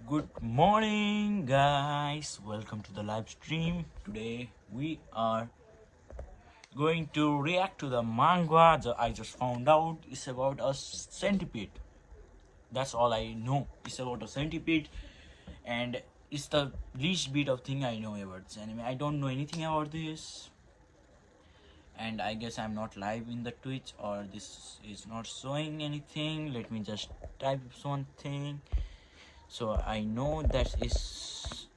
Good morning, guys. Welcome to the live stream. Today we are going to react to the manga that I just found out. It's about a centipede. That's all I know. It's about a centipede, and it's the least bit of thing I know about this anime. I don't know anything about this, and I guess I'm not live in the Twitch or this is not showing anything. Let me just type something. So I know that is.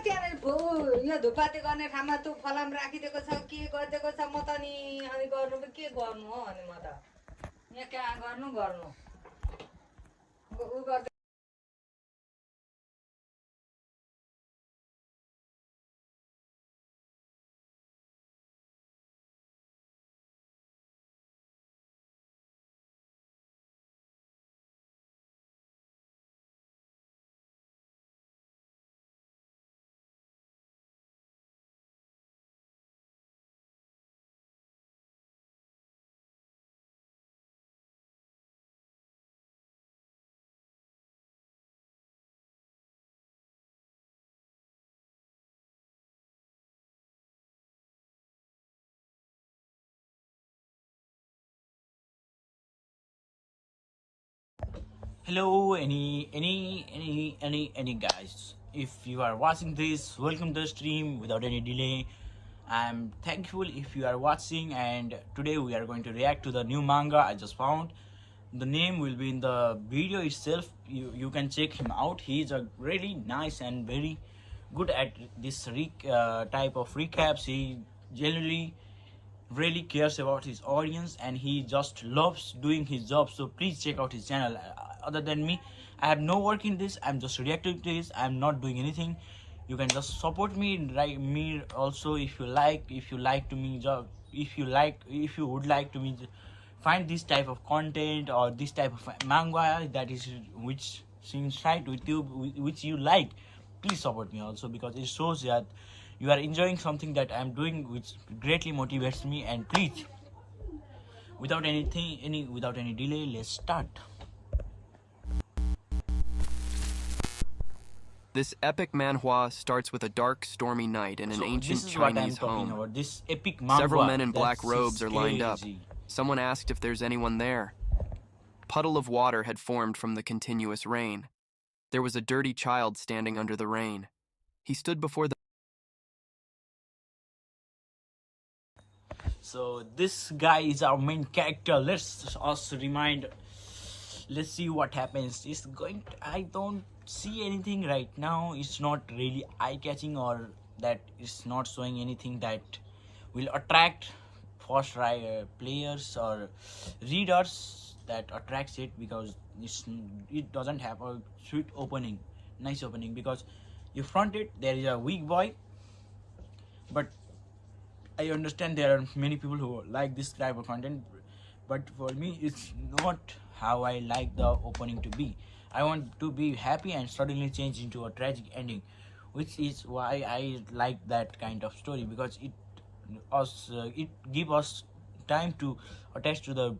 त्यहाँ यो धुपाती गर्ने ठाउँमा तँ फलाम राखिदिएको छ के गरिदिएको छ म त नि अनि गर्नु के गर्नु हो अनि म त यहाँ कहाँ गर्नु गर्नु उ गर्दै Hello, any guys. If you are watching this, welcome to the stream without any delay. I'm thankful if you are watching, and today we are going to react to the new manga I just found. The name will be in the video itself. You can check him out. He's a really nice and very good at this type of recaps. He generally really cares about his audience and he just loves doing his job, so please check out his channel. Other than me, I have no work in this. I'm just reacting to this. I'm not doing anything. You can just support me, like me also, if you like. If you would like to me find this type of content or this type of manga that is which seems right with you, which you like, please support me also, because it shows that you are enjoying something that I'm doing, which greatly motivates me. And please, without any delay, let's start. This epic manhwa starts with a dark, stormy night in an ancient Chinese home. About. This epic manhwa, several men in black robes are lined up. Someone asked if there's anyone there. A puddle of water had formed from the continuous rain. There was a dirty child standing under the rain. He stood before the So this guy is our main character. Let's also remind. Let's see what happens. It's going. I don't see anything right now. It's not really eye-catching, or that is not showing anything that will attract first players or readers, that attracts it, because it doesn't have a sweet opening, nice opening, because you front it, there is a weak boy. But I understand there are many people who like this type of content, but for me it's not how I like the opening to be. I want to be happy and suddenly change into a tragic ending, which is why I like that kind of story, because it give us time to attach to the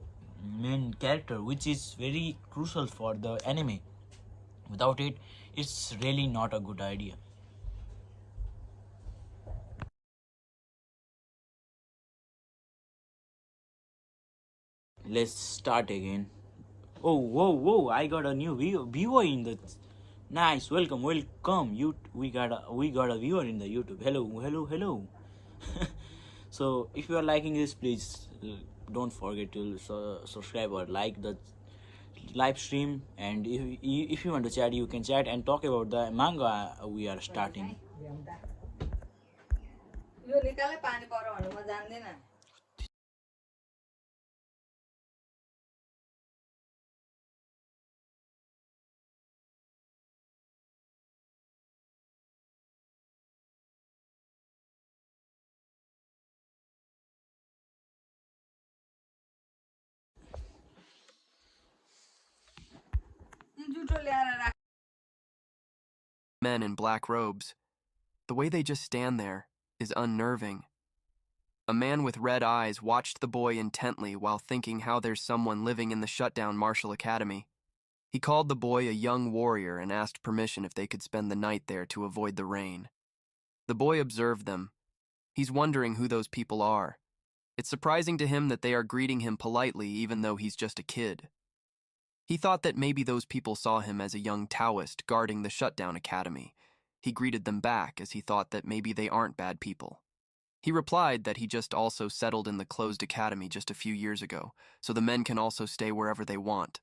main character, which is very crucial for the anime. Without it, it's really not a good idea. Let's start again. Oh, whoa, whoa! I got a new viewer in the. Nice, welcome, welcome. We got a viewer in the YouTube. Hello, hello, hello. So if you are liking this, please don't forget to subscribe or like the live stream. And if you want to chat, you can chat and talk about the manga we are starting. यो निकाले पानी पर्यो भने म जान्दिन जुठो ल्याएर राख Men in black robes. The way they just stand there is unnerving. A man with red eyes watched the boy intently while thinking how there's someone living in the shutdown martial academy. He called the boy a young warrior and asked permission if they could spend the night there to avoid the rain. The boy observed them. He's wondering who those people are. It's surprising to him that they are greeting him politely even though he's just a kid. He thought that maybe those people saw him as a young Taoist guarding the shutdown academy. He greeted them back as he thought that maybe they aren't bad people. He replied that he just also settled in the closed academy just a few years ago, so the men can also stay wherever they want.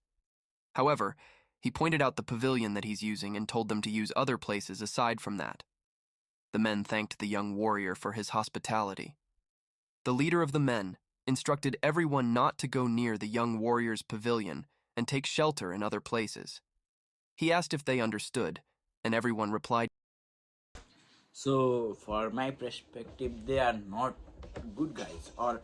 However, he pointed out the pavilion that he's using and told them to use other places aside from that. The men thanked the young warrior for his hospitality. The leader of the men instructed everyone not to go near the young warrior's pavilion and take shelter in other places. He asked if they understood, and everyone replied. So, for my perspective, they are not good guys, or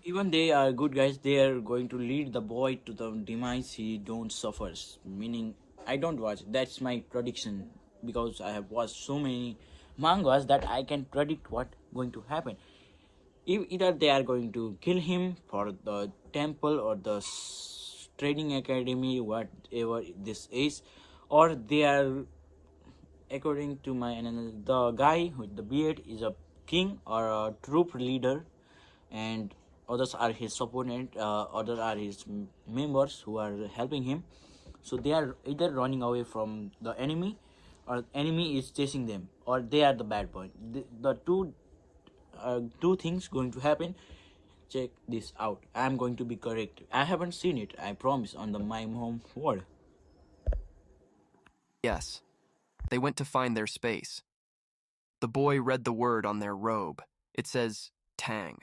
even they are good guys. They are going to lead the boy to the demise he don't suffers. Meaning, I don't watch. That's my prediction, because I have watched so many mangas that I can predict what going to happen. If either they are going to kill him for the temple or the trading academy, whatever this is, or they are, according to my analysis, the guy with the beard is a king or a troop leader, and others are his opponent, others are his members who are helping him. So they are either running away from the enemy, or enemy is chasing them, or they are the bad boy. The two things going to happen. Check this out. I am going to be correct. I haven't seen it, I promise, on my home word. Yes. They went to find their space. The boy read the word on their robe. It says, Tang.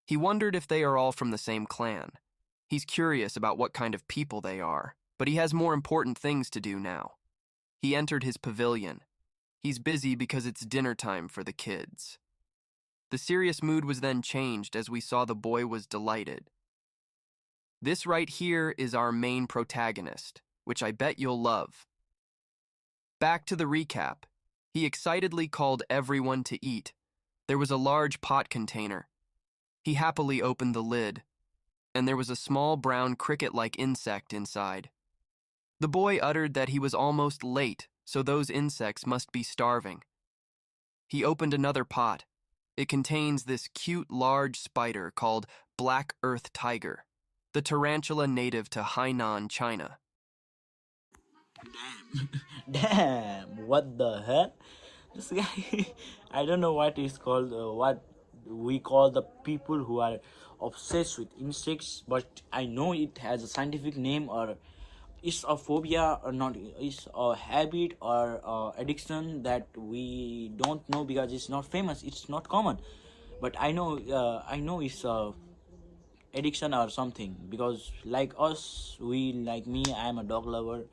He wondered if they are all from the same clan. He's curious about what kind of people they are, but he has more important things to do now. He entered his pavilion. He's busy because it's dinner time for the kids. The serious mood was then changed as we saw the boy was delighted. This right here is our main protagonist, which I bet you'll love. Back to the recap. He excitedly called everyone to eat. There was a large pot container. He happily opened the lid, and there was a small brown cricket-like insect inside. The boy uttered that he was almost late, so those insects must be starving. He opened another pot. It contains this cute large spider called black earth tiger, the tarantula native to Hainan, China. Damn, what the hell? This guy, I don't know what is called, what we call the people who are obsessed with insects, but I know it has a scientific name, or it's a phobia or not, it's a habit or addiction that we don't know because it's not famous, it's not common. But I know it's a addiction or something, because like us, we like me, I am a dog lover.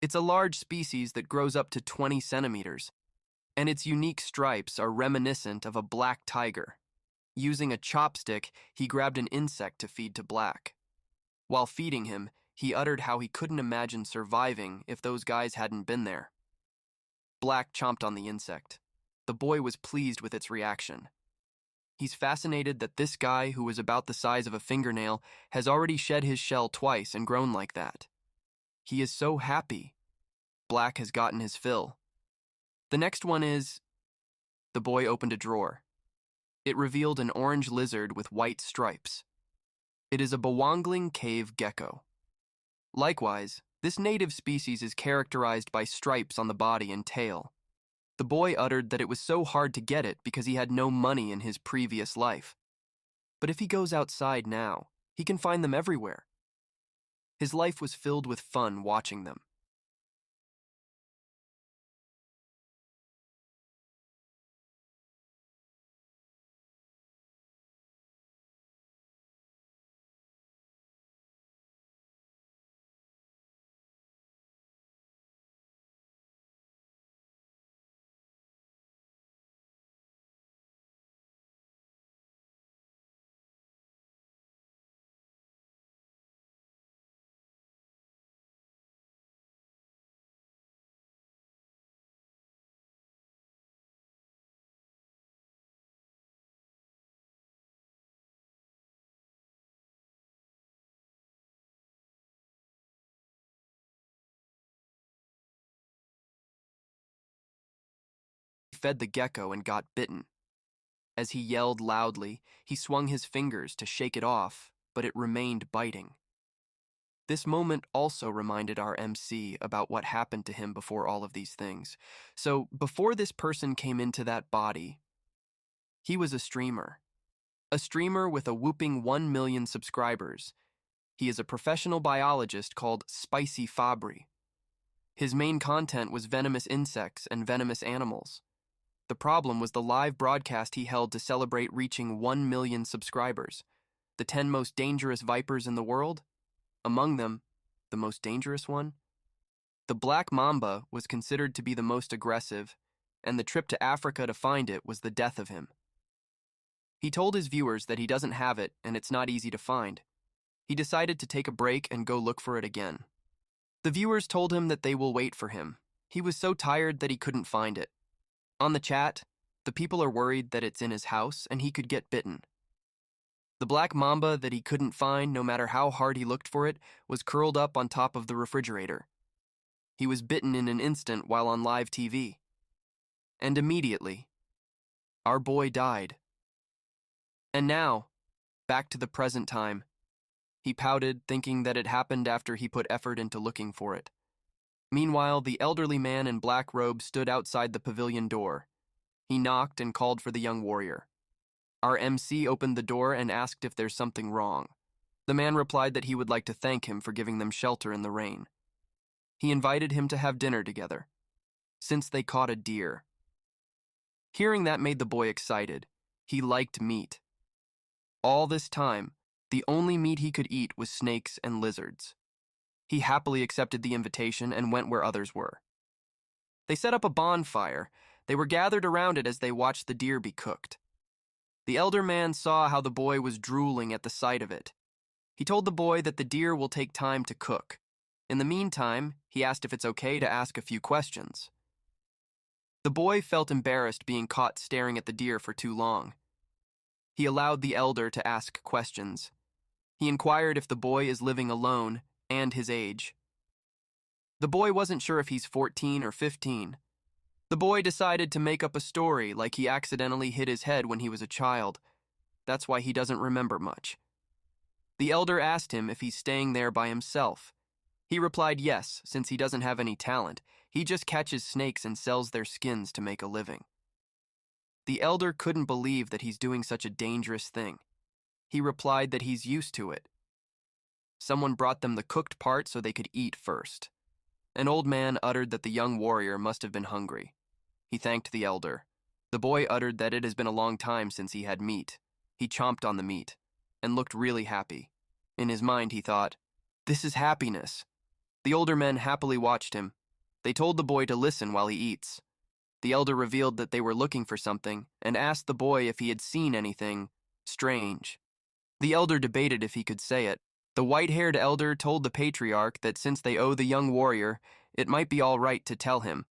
It's a large species that grows up to 20 centimeters, and its unique stripes are reminiscent of a black tiger. Using a chopstick, he grabbed an insect to feed to Black. While feeding him, he uttered how he couldn't imagine surviving if those guys hadn't been there. Black chomped on the insect. The boy was pleased with its reaction. He's fascinated that this guy, who was about the size of a fingernail, has already shed his shell twice and grown like that. He is so happy. Black has gotten his fill. The next one is... The boy opened a drawer. It revealed an orange lizard with white stripes. It is a bewangling cave gecko. Likewise, this native species is characterized by stripes on the body and tail. The boy uttered that it was so hard to get it because he had no money in his previous life. But if he goes outside now, he can find them everywhere. His life was filled with fun watching them. He fed the gecko and got bitten. As he yelled loudly, he swung his fingers to shake it off, but it remained biting. This moment also reminded our MC about what happened to him before all of these things. So, before this person came into that body, he was a streamer. A streamer with a whooping 1 million subscribers. He is a professional biologist called Spicy Fabre. His main content was venomous insects and venomous animals. The problem was the live broadcast he held to celebrate reaching 1 million subscribers. The 10 most dangerous vipers in the world? Among them, the most dangerous one? The black mamba was considered to be the most aggressive, and the trip to Africa to find it was the death of him. He told his viewers that he doesn't have it and it's not easy to find. He decided to take a break and go look for it again. The viewers told him that they will wait for him. He was so tired that he couldn't find it. On the chat, the people are worried that it's in his house and he could get bitten. The black mamba that he couldn't find, no matter how hard he looked for it, was curled up on top of the refrigerator. He was bitten in an instant while on live TV. And immediately, our boy died. And now, back to the present time. He pouted, thinking that it happened after he put effort into looking for it. Meanwhile, the elderly man in black robe stood outside the pavilion door. He knocked and called for the young warrior. Our MC opened the door and asked if there's something wrong. The man replied that he would like to thank him for giving them shelter in the rain. He invited him to have dinner together, since they caught a deer. Hearing that made the boy excited. He liked meat. All this time, the only meat he could eat was snakes and lizards. He happily accepted the invitation and went where others were. They set up a bonfire. They were gathered around it as they watched the deer be cooked. The elder man saw how the boy was drooling at the sight of it. He told the boy that the deer will take time to cook. In the meantime, he asked if it's okay to ask a few questions. The boy felt embarrassed being caught staring at the deer for too long. He allowed the elder to ask questions. He inquired if the boy is living alone and his age. The boy wasn't sure if he's 14 or 15. The boy decided to make up a story like he accidentally hit his head when he was a child. That's why he doesn't remember much. The elder asked him if he's staying there by himself. He replied yes, since he doesn't have any talent. He just catches snakes and sells their skins to make a living. The elder couldn't believe that he's doing such a dangerous thing. He replied that he's used to it. Someone brought them the cooked part so they could eat first. An old man uttered that the young warrior must have been hungry. He thanked the elder. The boy uttered that it has been a long time since he had meat. He chomped on the meat and looked really happy. In his mind, he thought, "This is happiness." The older men happily watched him. They told the boy to listen while he eats. The elder revealed that they were looking for something and asked the boy if he had seen anything strange. The elder debated if he could say it. The white-haired elder told the patriarch that since they owe the young warrior, it might be all right to tell him.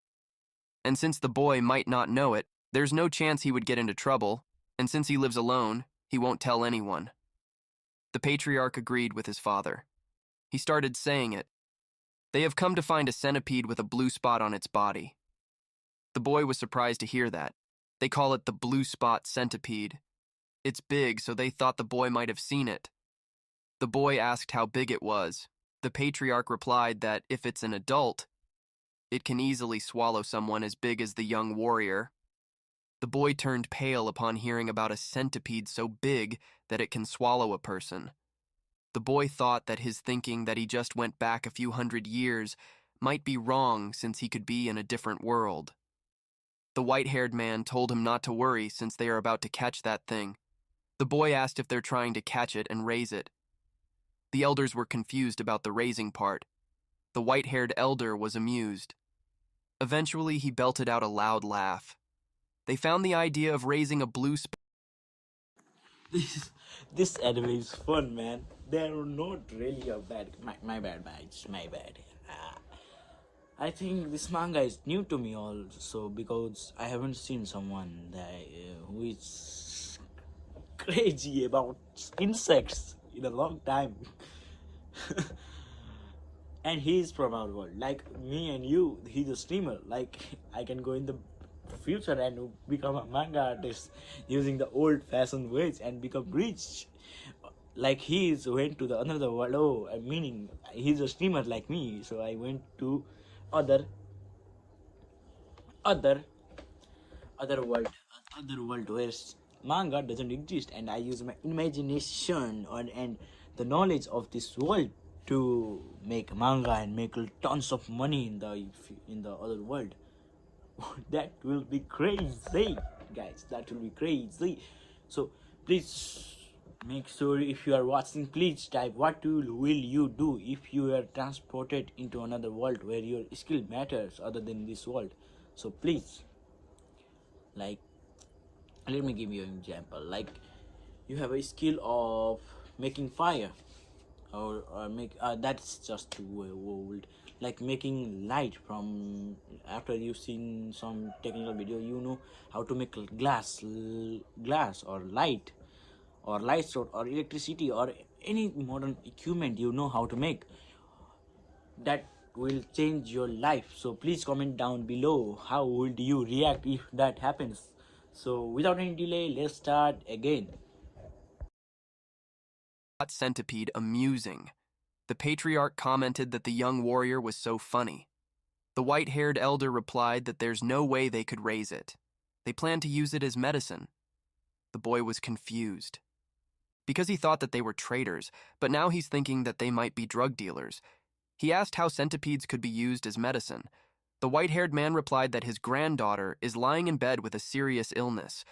And since the boy might not know it, there's no chance he would get into trouble, and since he lives alone, he won't tell anyone. The patriarch agreed with his father. He started saying it. They have come to find a centipede with a blue spot on its body. The boy was surprised to hear that. They call it the blue spot centipede. It's big, so they thought the boy might have seen it. The boy asked how big it was. The patriarch replied that if it's an adult, it can easily swallow someone as big as the young warrior. The boy turned pale upon hearing about a centipede so big that it can swallow a person. The boy thought that his thinking that he just went back a few hundred years might be wrong since he could be in a different world. The white-haired man told him not to worry since they are about to catch that thing. The boy asked if they're trying to catch it and raise it. The elders were confused about the raising part. The white-haired elder was amused. Eventually, he belted out a loud laugh. They found the idea of raising a blue This anime is fun, man. They're not really a bad. My bad, it's my bad. I think this manga is new to me also because I haven't seen someone that who is crazy about insects in a long time. And he's from our world, like me and you. He's a streamer. Like I can go in the future and become a manga artist using the old-fashioned ways and become rich. Like he's went to the another world. Oh, meaning he's a streamer like me. So I went to other other world, where manga doesn't exist, and I use my imagination and the knowledge of this world to make manga and make tons of money in the other world. That will be crazy, guys. That will be crazy. So please make sure, if you are watching, please type what will you do if you are transported into another world where your skill matters other than this world. So please, like, let me give you an example. Like, you have a skill of making fire, or make that's just too old. Like making light from, after you've seen some technical video, you know how to make glass or light source or electricity or any modern equipment you know how to make. That will change your life. So please comment down below how would you react if that happens. So without any delay, let's start again. centipede amusing. The patriarch commented that the young warrior was so funny. The white-haired elder replied that there's no way they could raise it. They planned to use it as medicine. The boy was confused. Because he thought that they were traders, but now he's thinking that they might be drug dealers. He asked how centipedes could be used as medicine. The white-haired man replied that his granddaughter is lying in bed with a serious illness.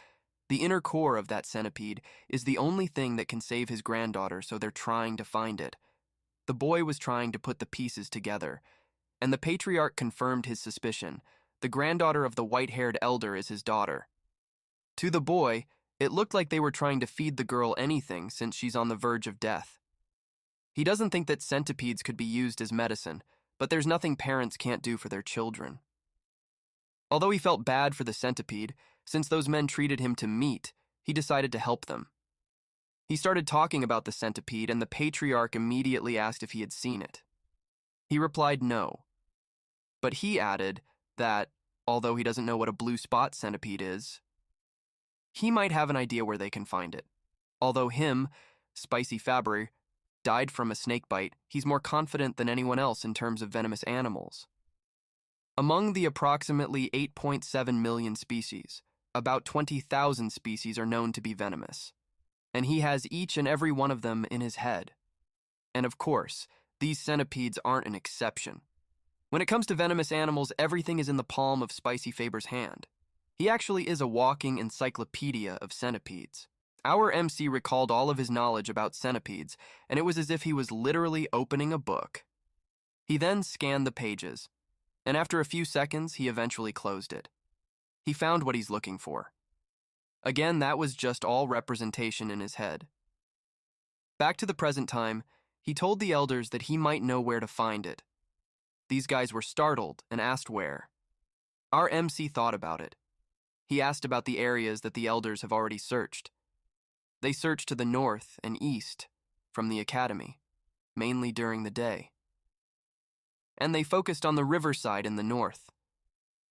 The inner core of that centipede is the only thing that can save his granddaughter, so they're trying to find it. The boy was trying to put the pieces together, and the patriarch confirmed his suspicion. The granddaughter of the white-haired elder is his daughter. To the boy, it looked like they were trying to feed the girl anything since she's on the verge of death. He doesn't think that centipedes could be used as medicine, but there's nothing parents can't do for their children. Although he felt bad for the centipede, since those men treated him to meat, he decided to help them. He started talking about the centipede, and the patriarch immediately asked if he had seen it. He replied no. But he added that, although he doesn't know what a blue spot centipede is. He might have an idea where they can find it. Although him, Spicy Fabre, died from a snake bite, he's more confident than anyone else in terms of venomous animals. Among the approximately 8.7 million species, about 20,000 species are known to be venomous, and he has each and every one of them in his head. And of course, these centipedes aren't an exception. When it comes to venomous animals, everything is in the palm of Spicy Fabre's hand. He actually is a walking encyclopedia of centipedes. Our MC recalled all of his knowledge about centipedes, and it was as if he was literally opening a book. He then scanned the pages, and after a few seconds, he eventually closed it. He found what he's looking for. Again, that was just all representation in his head. Back to the present time, he told the elders that he might know where to find it. These guys were startled and asked where. Our MC thought about it. He asked about the areas that the elders have already searched. They searched to the north and east from the academy, mainly during the day. And they focused on the riverside in the north.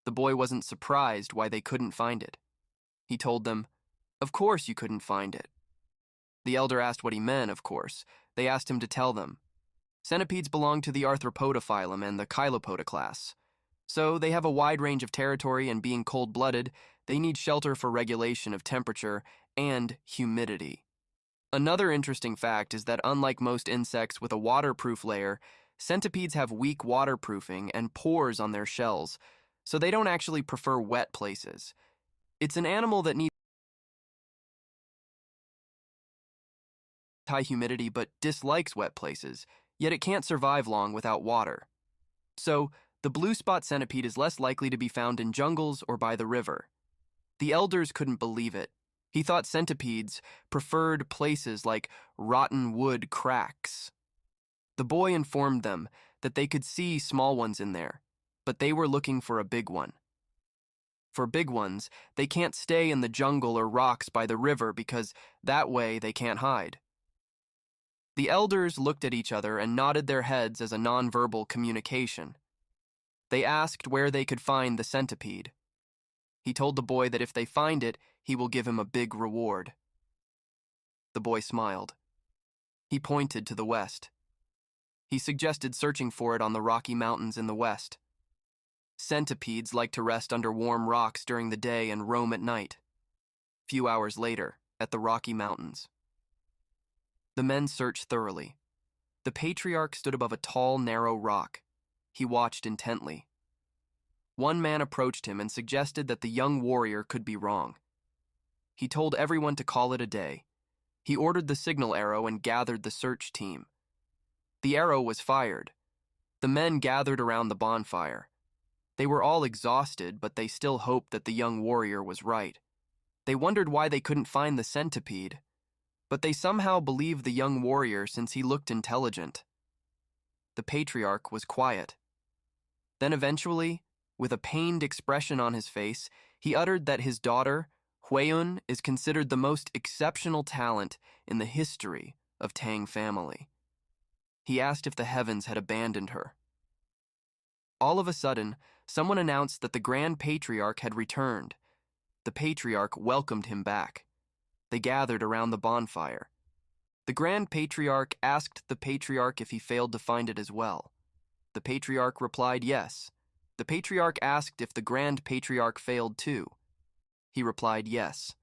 The boy wasn't surprised why they couldn't find it. He told them, "Of course you couldn't find it." The elder asked what he meant, of course. They asked him to tell them. Centipedes belong to the Arthropoda phylum and the Chilopoda class. So they have a wide range of territory, and being cold-blooded, they need shelter for regulation of temperature and humidity. Another interesting fact is that unlike most insects with a waterproof layer, centipedes have weak waterproofing and pores on their shells, so they don't actually prefer wet places. It's an animal that needs high humidity but dislikes wet places, yet it can't survive long without water. So, the blue spot centipede is less likely to be found in jungles or by the river. The elders couldn't believe it. He thought centipedes preferred places like rotten wood cracks. The boy informed them that they could see small ones in there, but they were looking for a big one. For big ones, they can't stay in the jungle or rocks by the river because that way they can't hide. The elders looked at each other and nodded their heads as a nonverbal communication. They asked where they could find the centipede. He told the boy that if they find it, he will give him a big reward. The boy smiled. He pointed to the west. He suggested searching for it on the Rocky Mountains in the west. Centipedes like to rest under warm rocks during the day and roam at night. Few hours later, at the Rocky Mountains. The men searched thoroughly. The patriarch stood above a tall, narrow rock. He watched intently. One man approached him and suggested that the young warrior could be wrong. He told everyone to call it a day. He ordered the signal arrow and gathered the search team. The arrow was fired. The men gathered around the bonfire. They were all exhausted, but they still hoped that the young warrior was right. They wondered why they couldn't find the centipede, but they somehow believed the young warrior since he looked intelligent. The patriarch was quiet. Then eventually, with a pained expression on his face, he uttered that his daughter, Hueyun, is considered the most exceptional talent in the history of Tang family. He asked if the heavens had abandoned her. All of a sudden, someone announced that the Grand Patriarch had returned. The Patriarch welcomed him back. They gathered around the bonfire. The Grand Patriarch asked the Patriarch if he failed to find it as well. The Patriarch replied yes. The Patriarch asked if the Grand Patriarch failed too. He replied yes.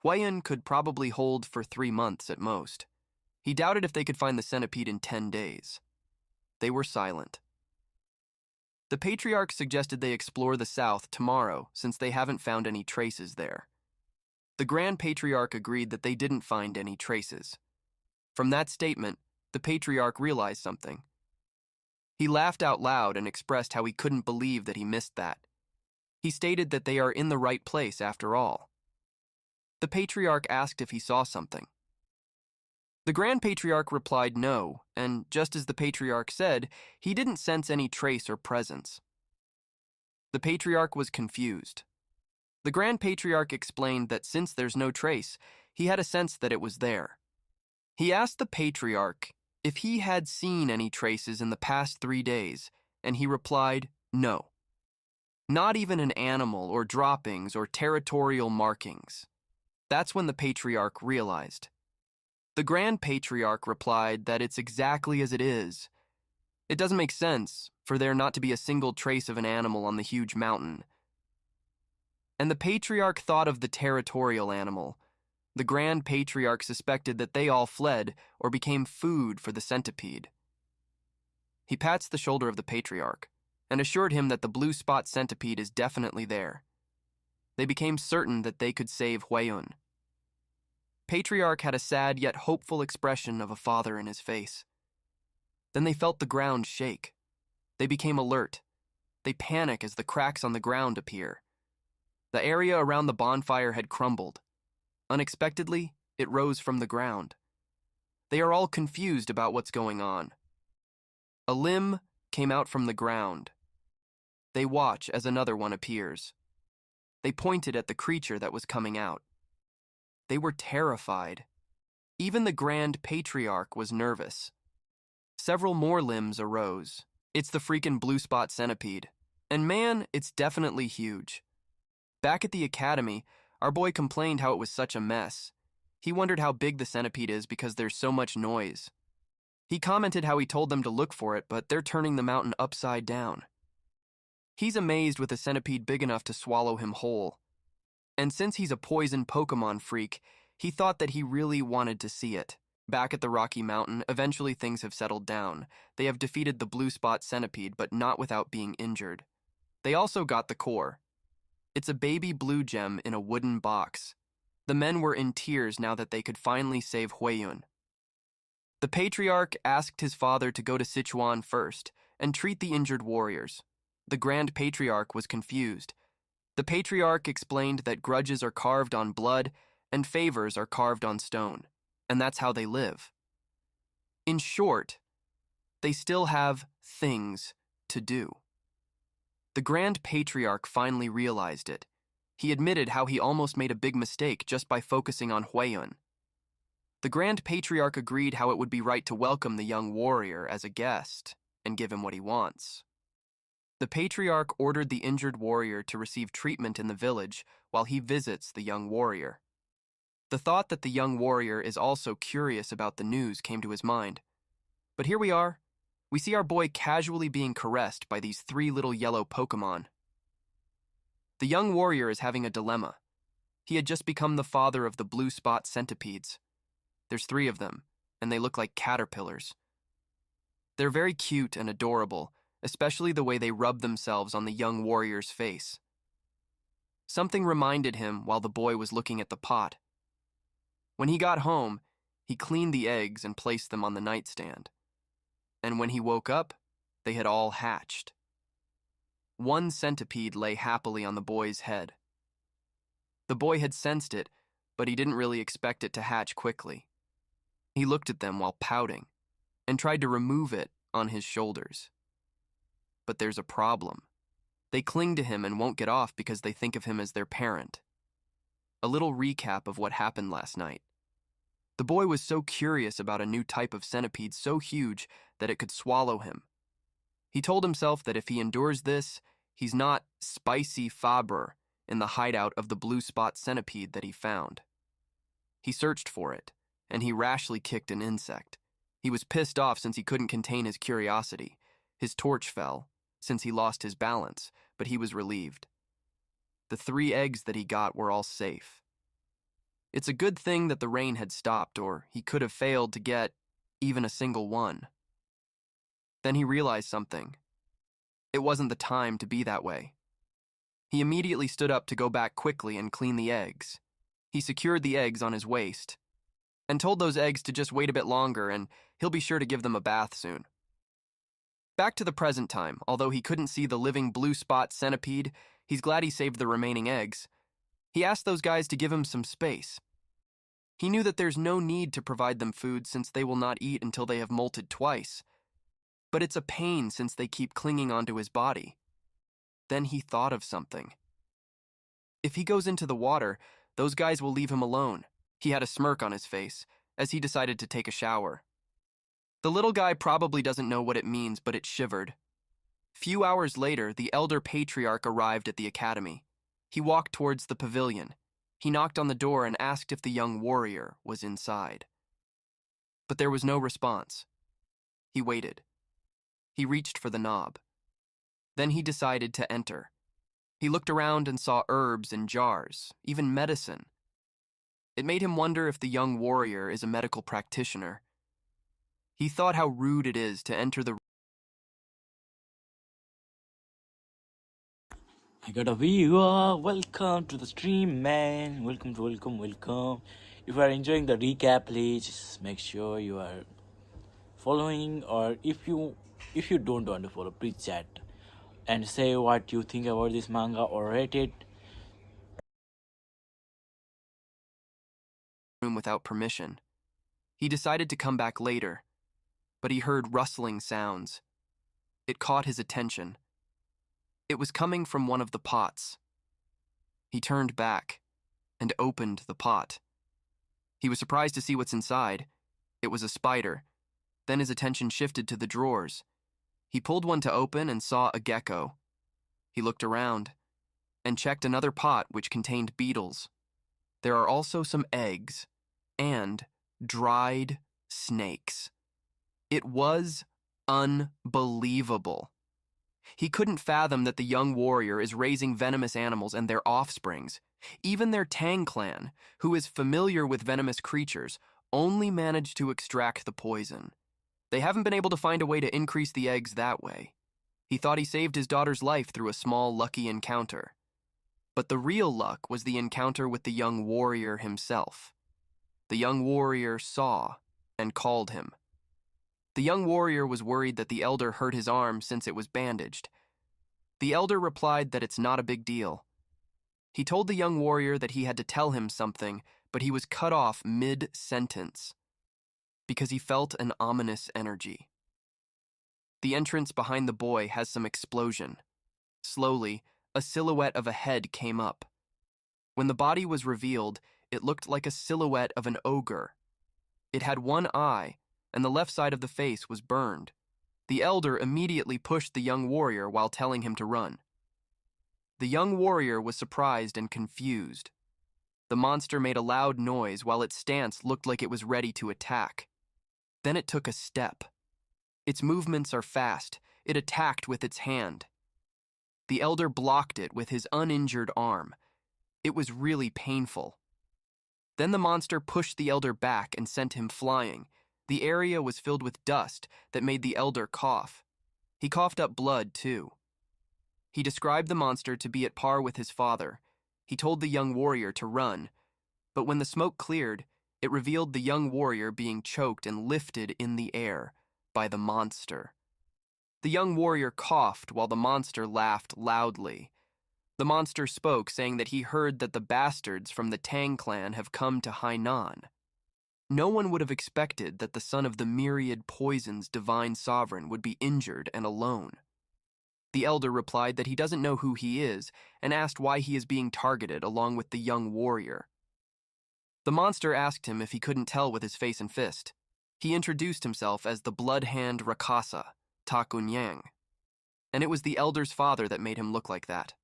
Hueyun could probably hold for 3 months at most. He doubted if they could find the centipede in 10 days. They were silent. The Patriarch suggested they explore the south tomorrow since they haven't found any traces there. The Grand Patriarch agreed that they didn't find any traces. From that statement, the Patriarch realized something. He laughed out loud and expressed how he couldn't believe that he missed that. He stated that they are in the right place after all. The Patriarch asked if he saw something. The Grand Patriarch replied no, and just as the Patriarch said, he didn't sense any trace or presence. The Patriarch was confused. The Grand Patriarch explained that since there's no trace, he had a sense that it was there. He asked the Patriarch if he had seen any traces in the past 3 days, and he replied no. Not even an animal or droppings or territorial markings. That's when the patriarch realized. The Grand Patriarch replied that it's exactly as it is. It doesn't make sense for there not to be a single trace of an animal on the huge mountain. And the Patriarch thought of the territorial animal. The Grand Patriarch suspected that they all fled or became food for the centipede. He pats the shoulder of the Patriarch and assured him that the blue spot centipede is definitely there. They became certain that they could save Hueyun. Patriarch had a sad yet hopeful expression of a father in his face. Then they felt the ground shake. They became alert. They panic as the cracks on the ground appear. The area around the bonfire had crumbled. Unexpectedly, it rose from the ground. They are all confused about what's going on. A limb came out from the ground. They watch as another one appears. They pointed at the creature that was coming out. They were terrified. Even the Grand Patriarch was nervous. Several more limbs arose. It's the freaking blue spot centipede. And man, it's definitely huge. Back at the academy, our boy complained how it was such a mess. He wondered how big the centipede is because there's so much noise. He commented how he told them to look for it, but they're turning the mountain upside down. He's amazed with a centipede big enough to swallow him whole. And since he's a poison Pokemon freak, he thought that he really wanted to see it. Back at the Rocky Mountain, eventually things have settled down. They have defeated the blue spot centipede, but not without being injured. They also got the core. It's a baby blue gem in a wooden box. The men were in tears now that they could finally save Hueyun. The Patriarch asked his father to go to Sichuan first and treat the injured warriors. The Grand Patriarch was confused. The Patriarch explained that grudges are carved on blood and favors are carved on stone, and that's how they live. In short, they still have things to do. The Grand Patriarch finally realized it. He admitted how he almost made a big mistake just by focusing on Hueyun. The Grand Patriarch agreed how it would be right to welcome the young warrior as a guest and give him what he wants. The Patriarch ordered the injured warrior to receive treatment in the village while he visits the young warrior. The thought that the young warrior is also curious about the news came to his mind. But here we are. We see our boy casually being caressed by these 3 little yellow Pokemon. The young warrior is having a dilemma. He had just become the father of the blue spot centipedes. There's 3 of them, and they look like caterpillars. They're very cute and adorable, especially the way they rub themselves on the young warrior's face. Something reminded him while the boy was looking at the pot. When he got home, he cleaned the eggs and placed them on the nightstand. And when he woke up, they had all hatched. 1 centipede lay happily on the boy's head. The boy had sensed it, but he didn't really expect it to hatch quickly. He looked at them while pouting and tried to remove it on his shoulders. But there's a problem. They cling to him and won't get off because they think of him as their parent. A little recap of what happened last night. The boy was so curious about a new type of centipede so huge that it could swallow him. He told himself that if he endures this, he's not spicy Fabre in the hideout of the blue spot centipede that he found. He searched for it, and he rashly kicked an insect. He was pissed off since he couldn't contain his curiosity. His torch fell, since he lost his balance, but he was relieved. The 3 eggs that he got were all safe. It's a good thing that the rain had stopped, or he could have failed to get even a single one. Then he realized something. It wasn't the time to be that way. He immediately stood up to go back quickly and clean the eggs. He secured the eggs on his waist and told those eggs to just wait a bit longer and he'll be sure to give them a bath soon. Back to the present time, although he couldn't see the living blue spot centipede, he's glad he saved the remaining eggs. He asked those guys to give him some space. He knew that there's no need to provide them food since they will not eat until they have molted twice. But it's a pain since they keep clinging onto his body. Then he thought of something. If he goes into the water, those guys will leave him alone. He had a smirk on his face as he decided to take a shower. The little guy probably doesn't know what it means, but it shivered. Few hours later, the elder patriarch arrived at the academy. He walked towards the pavilion. He knocked on the door and asked if the young warrior was inside. But there was no response. He waited. He reached for the knob. Then he decided to enter. He looked around and saw herbs in jars, even medicine. It made him wonder if the young warrior is a medical practitioner. He thought how rude it is to enter the... I got a viewer. Welcome to the stream, man. Welcome. If you are enjoying the recap, please make sure you are following, or if you don't want to follow, please chat and say what you think about this manga or rate it. Room without permission. He decided to come back later, but he heard rustling sounds. It caught his attention. It was coming from one of the pots. He turned back and opened the pot. He was surprised to see what's inside. It was a spider. Then his attention shifted to the drawers. He pulled one to open and saw a gecko. He looked around and checked another pot which contained beetles. There are also some eggs and dried snakes. It was unbelievable. He couldn't fathom that the young warrior is raising venomous animals and their offsprings. Even their Tang clan, who is familiar with venomous creatures, only managed to extract the poison. They haven't been able to find a way to increase the eggs that way. He thought he saved his daughter's life through a small, lucky encounter. But the real luck was the encounter with the young warrior himself. The young warrior saw and called him. The young warrior was worried that the elder hurt his arm since it was bandaged. The elder replied that it's not a big deal. He told the young warrior that he had to tell him something, but he was cut off mid-sentence because he felt an ominous energy. The entrance behind the boy has some explosion. Slowly, a silhouette of a head came up. When the body was revealed, it looked like a silhouette of an ogre. It had one eye, and the left side of the face was burned. The elder immediately pushed the young warrior while telling him to run. The young warrior was surprised and confused. The monster made a loud noise while its stance looked like it was ready to attack. Then it took a step. Its movements are fast. It attacked with its hand. The elder blocked it with his uninjured arm. It was really painful. Then the monster pushed the elder back and sent him flying. The area was filled with dust that made the elder cough. He coughed up blood, too. He described the monster to be at par with his father. He told the young warrior to run, but when the smoke cleared, it revealed the young warrior being choked and lifted in the air by the monster. The young warrior coughed while the monster laughed loudly. The monster spoke, saying that he heard that the bastards from the Tang clan have come to Hainan. No one would have expected that the son of the myriad poisons divine sovereign would be injured and alone. The elder replied that he doesn't know who he is and asked why he is being targeted along with the young warrior. The monster asked him if he couldn't tell with his face and fist. He introduced himself as the blood hand Rakasa, Ta Kunyang, and it was the elder's father that made him look like that.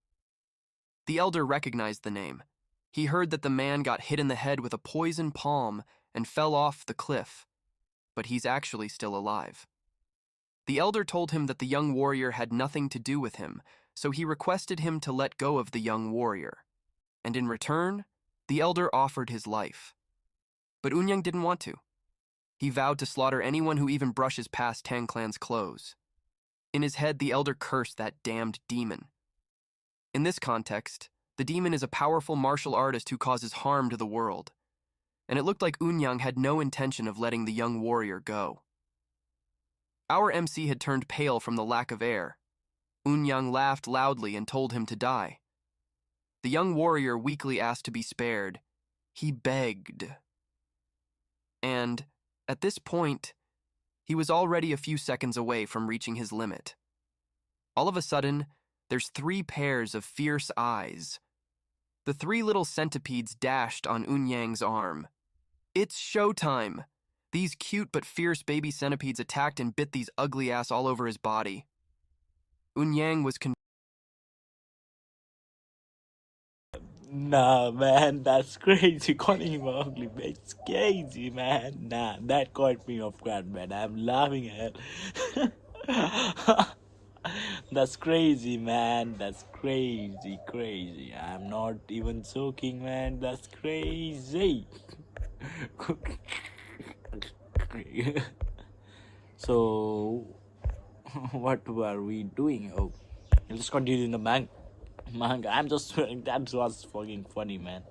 The elder recognized the name. He heard that the man got hit in the head with a poison palm and fell off the cliff, but he's actually still alive. The elder told him that the young warrior had nothing to do with him, so he requested him to let go of the young warrior. And in return, the elder offered his life. But Unyang didn't want to. He vowed to slaughter anyone who even brushes past Tang Clan's clothes. In his head, the elder cursed that damned demon. In this context, the demon is a powerful martial artist who causes harm to the world, and it looked like Unyang had no intention of letting the young warrior go. Our MC had turned pale from the lack of air. Unyang laughed loudly and told him to die. The young warrior weakly asked to be spared. He begged. And, at this point, he was already a few seconds away from reaching his limit. All of a sudden, there's 3 pairs of fierce eyes. The 3 little centipedes dashed on Unyang's arm. It's showtime! These cute but fierce baby centipedes attacked and bit these ugly ass all over his body. Eun-yang was Nah, man, that's crazy. Calling him ugly, man. It's crazy, man. Nah, that caught me off guard, man. I'm laughing at That's crazy, man. That's crazy, crazy. I'm not even joking, man. That's crazy. So, what were we doing? Oh, let's continue in the manga. I'm just that was fucking funny, man.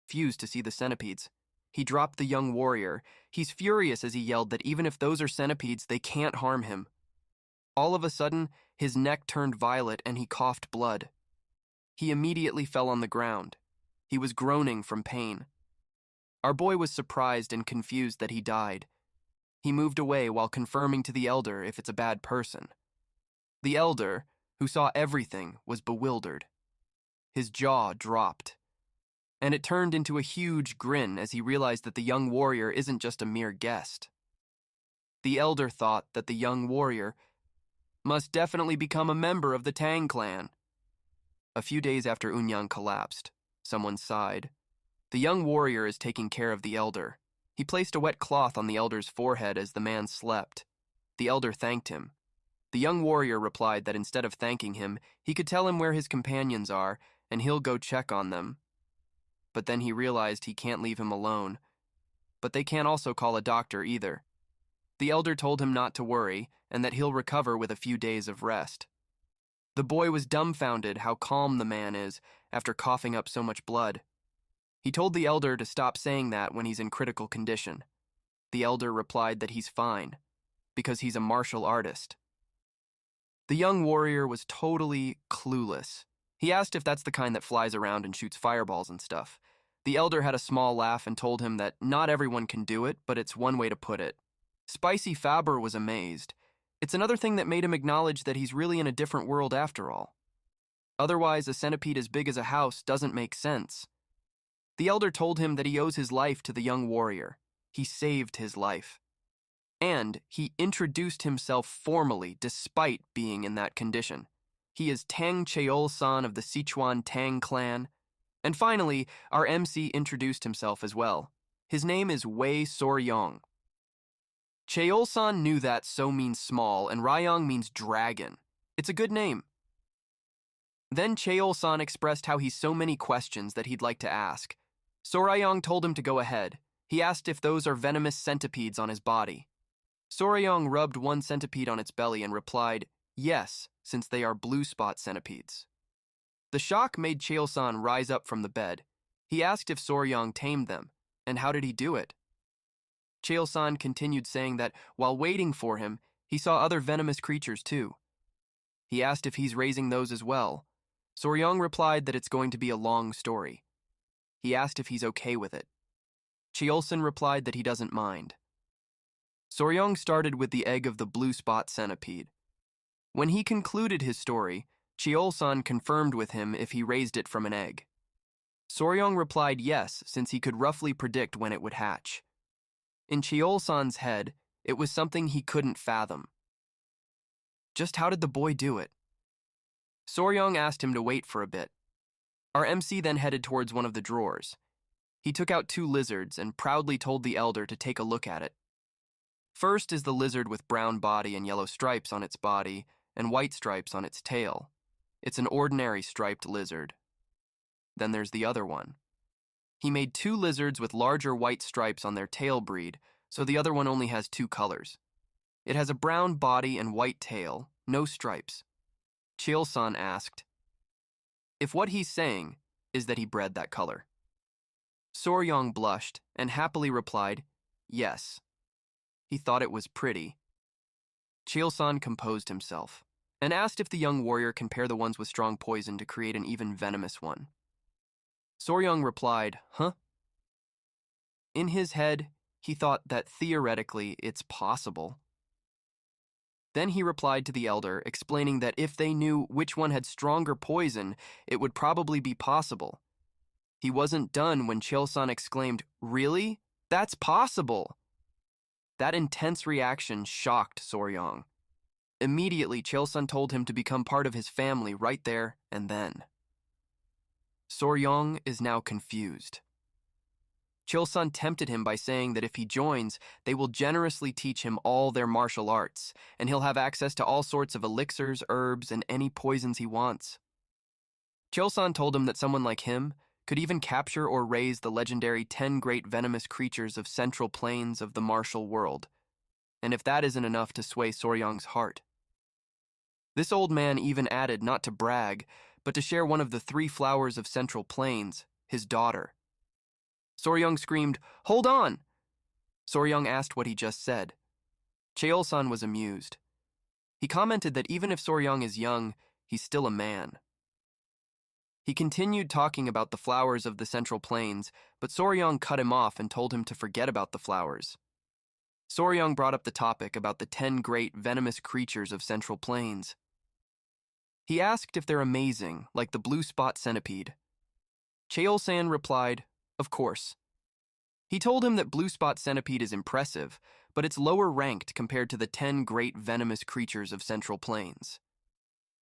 confused to see the centipedes. He dropped the young warrior. He's furious as he yelled that even if those are centipedes, they can't harm him. All of a sudden, his neck turned violet and he coughed blood. He immediately fell on the ground. He was groaning from pain. Our boy was surprised and confused that he died. He moved away while confirming to the elder if it's a bad person. The elder, who saw everything, was bewildered. His jaw dropped, and it turned into a huge grin as he realized that the young warrior isn't just a mere guest. The elder thought that the young warrior must definitely become a member of the Tang clan. A few days after Eun-yang collapsed, someone sighed. The young warrior is taking care of the elder. He placed a wet cloth on the elder's forehead as the man slept. The elder thanked him. The young warrior replied that instead of thanking him, he could tell him where his companions are, and he'll go check on them. But then he realized he can't leave him alone. But they can't also call a doctor either. The elder told him not to worry, and that he'll recover with a few days of rest. The boy was dumbfounded how calm the man is after coughing up so much blood. He told the elder to stop saying that when he's in critical condition. The elder replied that he's fine, because he's a martial artist. The young warrior was totally clueless. He asked if that's the kind that flies around and shoots fireballs and stuff. The elder had a small laugh and told him that not everyone can do it, but it's one way to put it. Spicy Fabre was amazed. It's another thing that made him acknowledge that he's really in a different world after all. Otherwise, a centipede as big as a house doesn't make sense. The elder told him that he owes his life to the young warrior. He saved his life. And he introduced himself formally despite being in that condition. He is Tang Cheol-san of the Sichuan Tang clan. And finally, our MC introduced himself as well. His name is Wei Soryong. Cheol-san knew that So means small and Ryong means dragon. It's a good name. Then Cheol-san expressed how he's so many questions that he'd like to ask. Soryong told him to go ahead. He asked if those are venomous centipedes on his body. Soryong rubbed one centipede on its belly and replied, yes, since they are blue spot centipedes. The shock made Cheol-san rise up from the bed. He asked if Soryong tamed them, and how did he do it? Cheol-san continued saying that while waiting for him, he saw other venomous creatures too. He asked if he's raising those as well. Soryong replied that it's going to be a long story. He asked if he's okay with it. Cheol-san replied that he doesn't mind. Soryong started with the egg of the blue spot centipede. When he concluded his story, Cheol-san confirmed with him if he raised it from an egg. Soryong replied yes, since he could roughly predict when it would hatch. In Cheol-san's head, it was something he couldn't fathom. Just how did the boy do it? Soryong asked him to wait for a bit. Our MC then headed towards one of the drawers. He took out 2 lizards and proudly told the elder to take a look at it. First is the lizard with brown body and yellow stripes on its body and white stripes on its tail. It's an ordinary striped lizard. Then there's the other one. He made 2 lizards with larger white stripes on their tail breed, so the other one only has 2 colors. It has a brown body and white tail, no stripes. Cheol-san asked if what he's saying is that he bred that color. Soryong blushed and happily replied, yes. He thought it was pretty. Cheol-san composed himself and asked if the young warrior can pair the ones with strong poison to create an even venomous one. Soryong replied, huh? In his head, he thought that theoretically it's possible. Then he replied to the elder, explaining that if they knew which one had stronger poison, it would probably be possible. He wasn't done when Cheol-san exclaimed, really? That's possible! That intense reaction shocked Soryong. Immediately, Cheolsun told him to become part of his family right there and then. Soryong is now confused. Cheolsun tempted him by saying that if he joins, they will generously teach him all their martial arts, and he'll have access to all sorts of elixirs, herbs, and any poisons he wants. Cheolsun told him that someone like him could even capture or raise the legendary 10 great venomous creatures of central plains of the martial world, and if that isn't enough to sway Soryong's heart. This old man even added not to brag, but to share one of the 3 flowers of central plains, his daughter. Soryong screamed, "Hold on!" Soryong asked what he just said. Cheolsun was amused. He commented that even if Soryong is young, he's still a man. He continued talking about the flowers of the Central Plains, but Soryong cut him off and told him to forget about the flowers. Soryong brought up the topic about the 10 great venomous creatures of Central Plains. He asked if they're amazing, like the blue spot centipede. Cheolsun replied, "Of course." He told him that blue spot centipede is impressive, but it's lower ranked compared to the 10 great venomous creatures of Central Plains.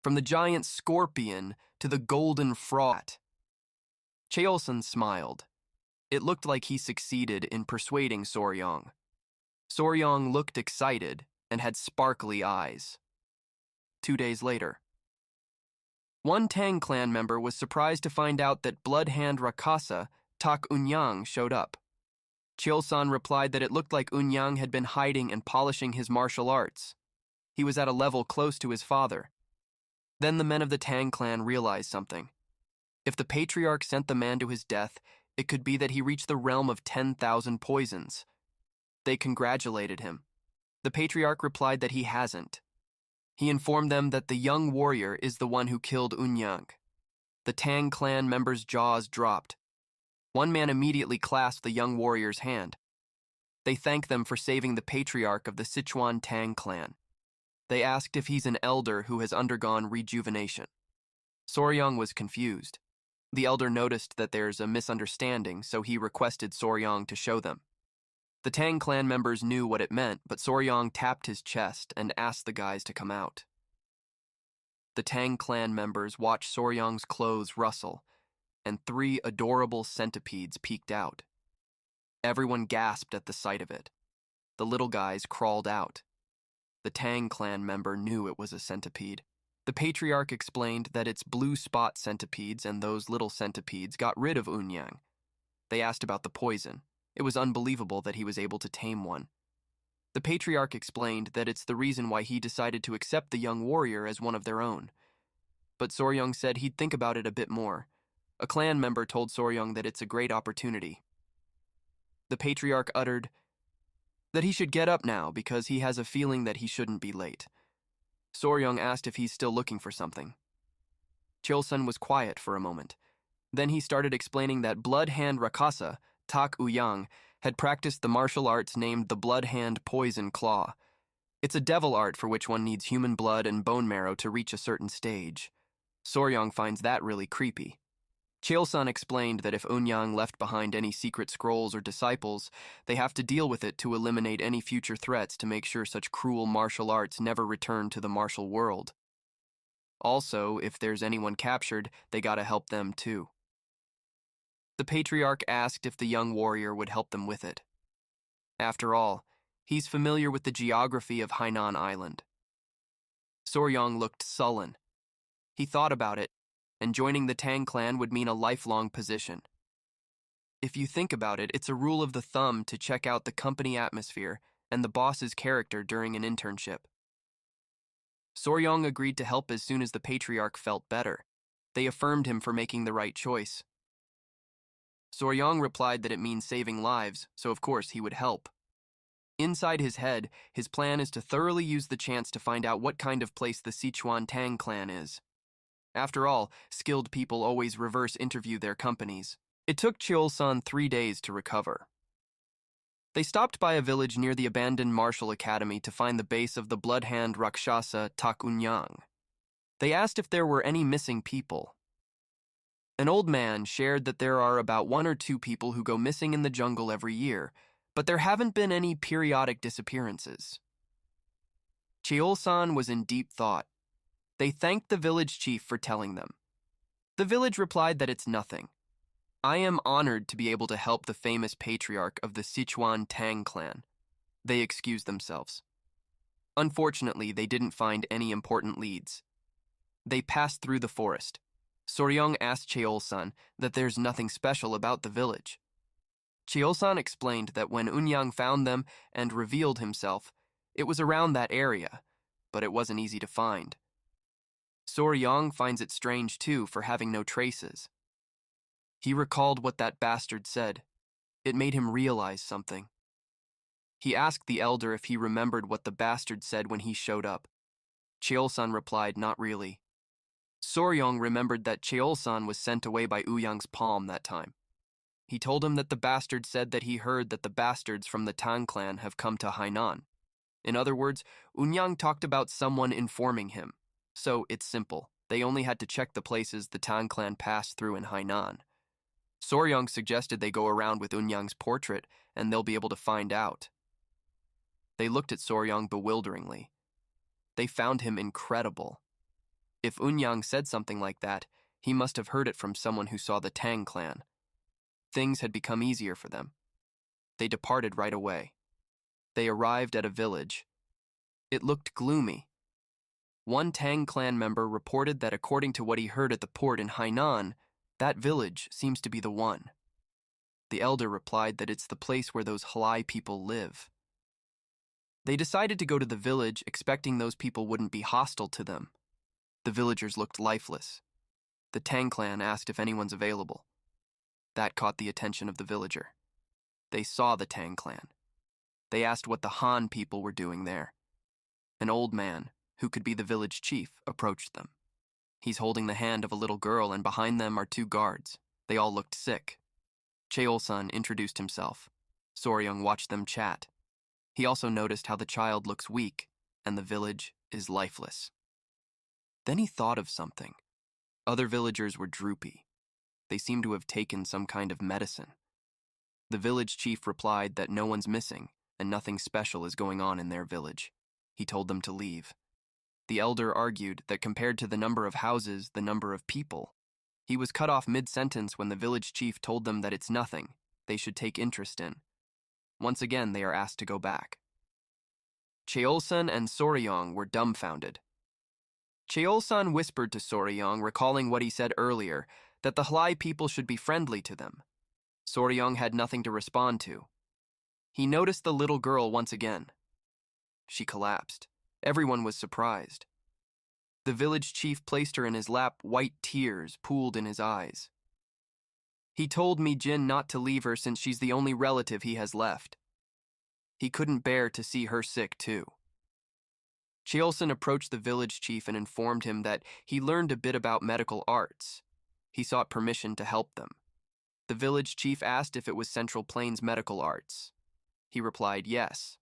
From the giant scorpion to the golden frog. Cheolsun smiled. It looked like he succeeded in persuading Soryong. Soryong looked excited and had sparkly eyes. 2 days later. One Tang clan member was surprised to find out that Blood Hand Rakasa, Tak Unyang, showed up. Cheolsun replied that it looked like Unyang had been hiding and polishing his martial arts. He was at a level close to his father. Then the men of the Tang clan realized something. If the patriarch sent the man to his death, it could be that he reached the realm of 10,000 poisons. They congratulated him. The patriarch replied that he hasn't. He informed them that the young warrior is the one who killed Unyang. The Tang clan members' jaws dropped. One man immediately clasped the young warrior's hand. They thanked them for saving the patriarch of the Sichuan Tang clan. They asked if he's an elder who has undergone rejuvenation. Soryong was confused. The elder noticed that there's a misunderstanding, so he requested Soryong to show them. The Tang clan members knew what it meant, but Soryong tapped his chest and asked the guys to come out. The Tang clan members watched Soryong's clothes rustle, and 3 adorable centipedes peeked out. Everyone gasped at the sight of it. The little guys crawled out. The Tang clan member knew it was a centipede. The patriarch explained that it's blue spot centipedes and those little centipedes got rid of Unyang. They asked about the poison. It was unbelievable that he was able to tame one. The patriarch explained that it's the reason why he decided to accept the young warrior as one of their own. But Soryong said he'd think about it a bit more. A clan member told Soryong that it's a great opportunity. The patriarch uttered that he should get up now because he has a feeling that he shouldn't be late. Soryong asked if he's still looking for something. Cheolsun was quiet for a moment. Then he started explaining that Blood Hand Rakasa, Tak Uyang, had practiced the martial arts named the Blood Hand Poison Claw. It's a devil art for which one needs human blood and bone marrow to reach a certain stage. Soryong finds that really creepy. Cheolsun explained that if Unyang left behind any secret scrolls or disciples, they have to deal with it to eliminate any future threats to make sure such cruel martial arts never return to the martial world. Also, if there's anyone captured, they gotta help them too. The patriarch asked if the young warrior would help them with it. After all, he's familiar with the geography of Hainan Island. Soryong looked sullen. He thought about it, and joining the Tang clan would mean a lifelong position. If you think about it, it's a rule of the thumb to check out the company atmosphere and the boss's character during an internship. Soryong agreed to help as soon as the patriarch felt better. They affirmed him for making the right choice. Soryong replied that it means saving lives, so of course he would help. Inside his head, his plan is to thoroughly use the chance to find out what kind of place the Sichuan Tang clan is. After all, skilled people always reverse interview their companies. It took Cheolsun 3 days to recover. They stopped by a village near the abandoned martial academy to find the base of the Blood Hand Rakshasa Tak Unyang. They asked if there were any missing people. An old man shared that there are about 1 or 2 people who go missing in the jungle every year, but there haven't been any periodic disappearances. Cheol-san was in deep thought. They thanked the village chief for telling them. The village replied that it's nothing. I am honored to be able to help the famous patriarch of the Sichuan Tang clan. They excused themselves. Unfortunately, they didn't find any important leads. They passed through the forest. Soryong asked Cheol-san that there's nothing special about the village. Cheol-san explained that when Unyang found them and revealed himself, it was around that area, but it wasn't easy to find. Soryong finds it strange too for having no traces. He recalled what that bastard said. It made him realize something. He asked the elder if he remembered what the bastard said when he showed up. Cheol-san replied, not really. Soryong remembered that Cheol-san was sent away by Uyang's palm that time. He told him that the bastard said that he heard that the bastards from the Tang clan have come to Hainan. In other words, Unyang talked about someone informing him. So it's simple. They only had to check the places the Tang clan passed through in Hainan. Soryong suggested they go around with Unyang's portrait and they'll be able to find out. They looked at Soryong bewilderingly. They found him incredible. If Unyang said something like that, he must have heard it from someone who saw the Tang clan. Things had become easier for them. They departed right away. They arrived at a village. It looked gloomy. One Tang clan member reported that according to what he heard at the port in Hainan, that village seems to be the one. The elder replied that it's the place where those Halai people live. They decided to go to the village, expecting those people wouldn't be hostile to them. The villagers looked lifeless. The Tang clan asked if anyone's available. That caught the attention of the villager. They saw the Tang clan. They asked what the Han people were doing there. An old man, who could be the village chief, approached them. He's holding the hand of a little girl, and behind them are two guards. They all looked sick. Cheol-san introduced himself. Soryong watched them chat. He also noticed how the child looks weak, and the village is lifeless. Then he thought of something. Other villagers were droopy. They seemed to have taken some kind of medicine. The village chief replied that no one's missing, and nothing special is going on in their village. He told them to leave. The elder argued that compared to the number of houses, the number of people. He was cut off mid-sentence when the village chief told them that it's nothing they should take interest in. Once again, they are asked to go back. Cheol-san and Soryong were dumbfounded. Cheol-san whispered to Soryong, recalling what he said earlier, that the Halai people should be friendly to them. Soryong had nothing to respond to. He noticed the little girl once again. She collapsed. Everyone was surprised. The village chief placed her in his lap, white tears pooled in his eyes. He told Mi-jin not to leave her since she's the only relative he has left. He couldn't bear to see her sick too. Cheol-san approached the village chief and informed him that he learned a bit about medical arts. He sought permission to help them. The village chief asked if it was Central Plains Medical Arts. He replied yes.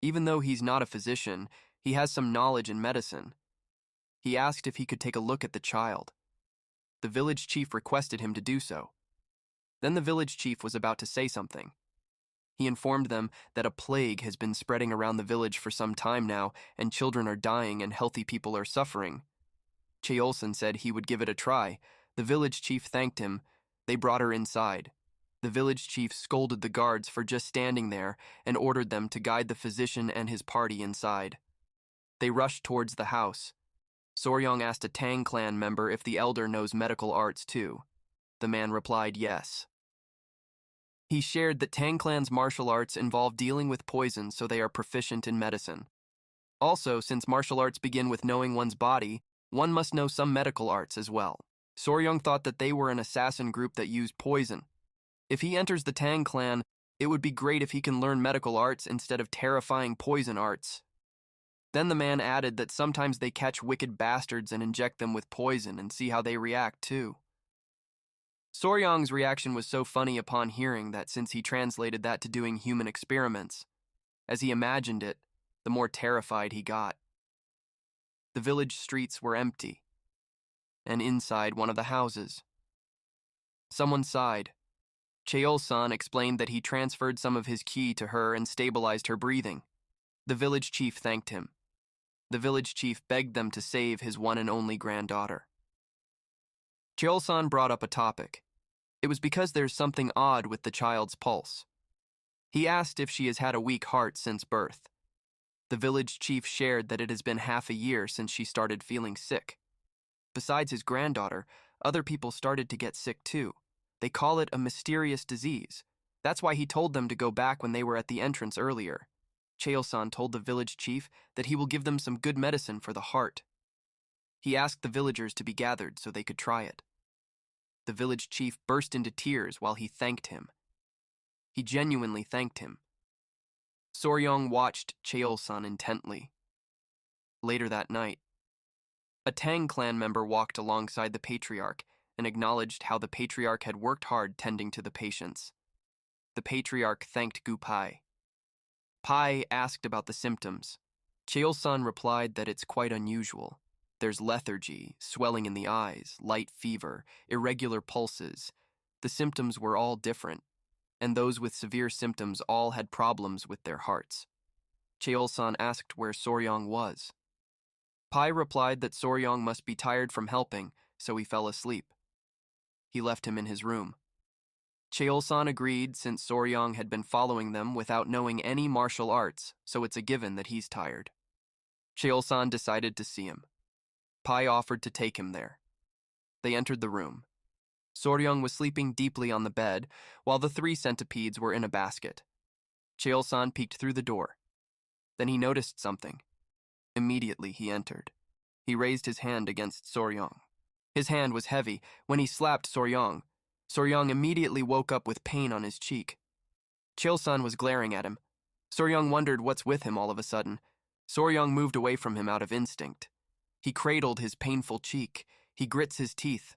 Even though he's not a physician, he has some knowledge in medicine. He asked if he could take a look at the child. The village chief requested him to do so. Then the village chief was about to say something. He informed them that a plague has been spreading around the village for some time now, and children are dying and healthy people are suffering. Cheol-san said he would give it a try. The village chief thanked him. They brought her inside. The village chief scolded the guards for just standing there and ordered them to guide the physician and his party inside. They rushed towards the house. Soryong asked a Tang clan member if the elder knows medical arts too. The man replied yes. He shared that Tang clan's martial arts involve dealing with poison, so they are proficient in medicine. Also, since martial arts begin with knowing one's body, one must know some medical arts as well. Soryong thought that they were an assassin group that used poison. If he enters the Tang clan, it would be great if he can learn medical arts instead of terrifying poison arts. Then the man added that sometimes they catch wicked bastards and inject them with poison and see how they react too. Soryong's reaction was so funny upon hearing that since he translated that to doing human experiments, as he imagined it, the more terrified he got. The village streets were empty, and inside one of the houses, someone sighed. Cheol-san explained that he transferred some of his ki to her and stabilized her breathing. The village chief thanked him. The village chief begged them to save his one and only granddaughter. Cheol-san brought up a topic. It was because there's something odd with the child's pulse. He asked if she has had a weak heart since birth. The village chief shared that it has been half a year since she started feeling sick. Besides his granddaughter, other people started to get sick too. They call it a mysterious disease. That's why he told them to go back when they were at the entrance earlier. Cheol-san told the village chief that he will give them some good medicine for the heart. He asked the villagers to be gathered so they could try it. The village chief burst into tears while he thanked him. He genuinely thanked him. Soryong watched Cheol-san intently. Later that night, a Tang clan member walked alongside the patriarch and acknowledged how the patriarch had worked hard tending to the patients. The patriarch thanked Gu Pai. Pai asked about the symptoms. Cheol-san replied that it's quite unusual. There's lethargy, swelling in the eyes, light fever, irregular pulses. The symptoms were all different, and those with severe symptoms all had problems with their hearts. Cheol-san asked where Soryong was. Pai replied that Soryong must be tired from helping, so he fell asleep. He left him in his room. Cheol-san agreed since Soryong had been following them without knowing any martial arts, so it's a given that he's tired. Cheol-san decided to see him. Pai offered to take him there. They entered the room. Soryong was sleeping deeply on the bed, while the 3 centipedes were in a basket. Cheol-san peeked through the door. Then he noticed something. Immediately he entered. He raised his hand against Soryong. His hand was heavy. When he slapped Soryong, Soryong immediately woke up with pain on his cheek. Cheol-san was glaring at him. Soryong wondered what's with him all of a sudden. Soryong moved away from him out of instinct. He cradled his painful cheek. He grits his teeth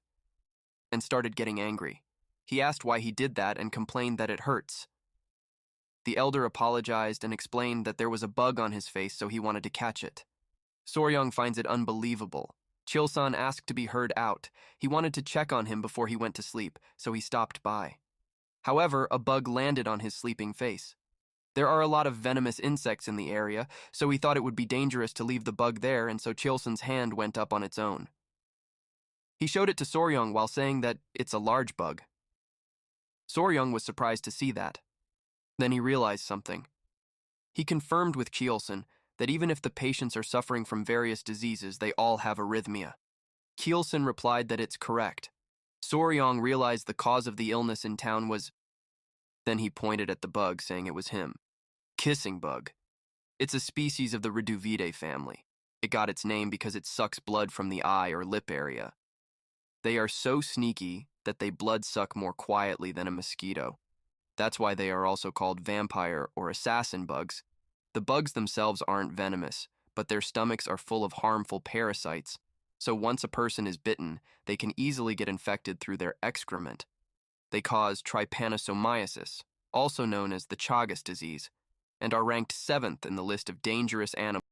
and started getting angry. He asked why he did that and complained that it hurts. The elder apologized and explained that there was a bug on his face, so he wanted to catch it. Soryong finds it unbelievable. Cheol-san asked to be heard out. He wanted to check on him before he went to sleep, so he stopped by. However, a bug landed on his sleeping face. There are a lot of venomous insects in the area, so he thought it would be dangerous to leave the bug there, and so Cheol-san's hand went up on its own. He showed it to Soryong while saying that it's a large bug. Soryong was surprised to see that. Then he realized something. He confirmed with Cheol-san that even if the patients are suffering from various diseases, they all have arrhythmia. Cheol-san replied that it's correct. Soryong realized the cause of the illness in town was... Then he pointed at the bug, saying it was him. Kissing bug. It's a species of the Reduvidae family. It got its name because it sucks blood from the eye or lip area. They are so sneaky that they blood suck more quietly than a mosquito. That's why they are also called vampire or assassin bugs. The bugs themselves aren't venomous, but their stomachs are full of harmful parasites. So once a person is bitten, they can easily get infected through their excrement. They cause trypanosomiasis, also known as the Chagas disease, and are ranked 7th in the list of dangerous animals.